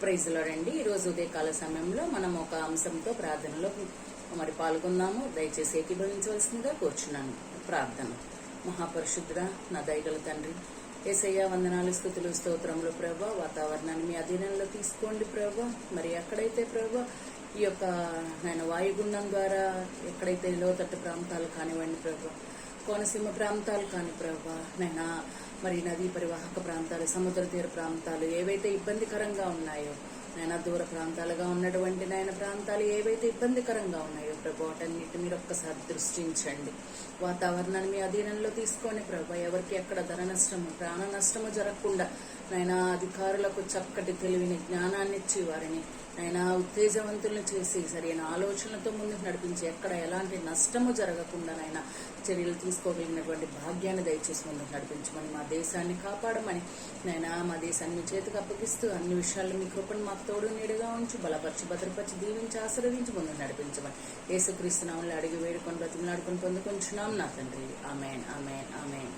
Praise lord అండి. ఈరోజు ఉదయకాల సమయంలో మనం ఒక అంశంతో ప్రార్థనలో పాల్గొన్నాము. దయచేసి ఏకీభవించవలసిందిగా కోరుచున్నాను. ప్రార్థన. మహాపరిశుద్ధుడా, నా దయగల తండ్రి, యేసయ్య వందనాలు, స్తుతులు, స్తోత్రములు ప్రభా. వాతావరణాన్ని మీ అధీనంలో తీసుకోండి ప్రభా. మరి ఎక్కడైతే ప్రభా ఈ యొక్క నేను వాయుగుండం ద్వారా ఎక్కడైతే లోతట్టు ప్రాంతాలు కానివ్వండి ప్రభా, కోనసీమ ప్రాంతాలు కాని ప్రభా, నైనా మరి నదీ పరివాహక ప్రాంతాలు, సముద్ర తీర ప్రాంతాలు ఏవైతే ఇబ్బందికరంగా ఉన్నాయో నైనా, దూర ప్రాంతాలుగా ఉన్నటువంటి నాయన ప్రాంతాలు ఏవైతే ఇబ్బందికరంగా ఉన్నాయో ప్రభు, వాటన్నిటి మీరు ఒక్కసారి దృష్టించండి. వాతావరణాన్ని మీ అధీనంలో తీసుకొని ప్రభు, ఎవరికి ఎక్కడ ధన నష్టము, ప్రాణ నష్టము జరగకుండా నైనా అధికారులకు చక్కటి తెలివిని, జ్ఞానాన్ని ఇచ్చి వారిని నైనా ఉత్తేజవంతులను చేసి సరైన ఆలోచనలతో ముందుకు నడిపించి ఎక్కడ ఎలాంటి నష్టము జరగకుండా నైనా చర్యలు తీసుకోగలిగినటువంటి భాగ్యాన్ని దయచేసి ముందుకు నడిపించమని, మా దేశాన్ని కాపాడమని నైనా, మా దేశాన్ని మీ చేతికి అప్పగిస్తూ అన్ని విషయాల్లో మీ కృపను మాకు తోడు నీడుగా ఉంచి బలపరిచి భద్రపరిచి దీవించి ఆశీర్వదించి ముందుకు నడిపించమని యేసుక్రీస్తు నామములో అడిగి వేడుకొని బ్రతిమలాడుకొని పొందుకొంచున్నాం నా తండ్రి. ఆమేన్, ఆమేన్, ఆమేన్.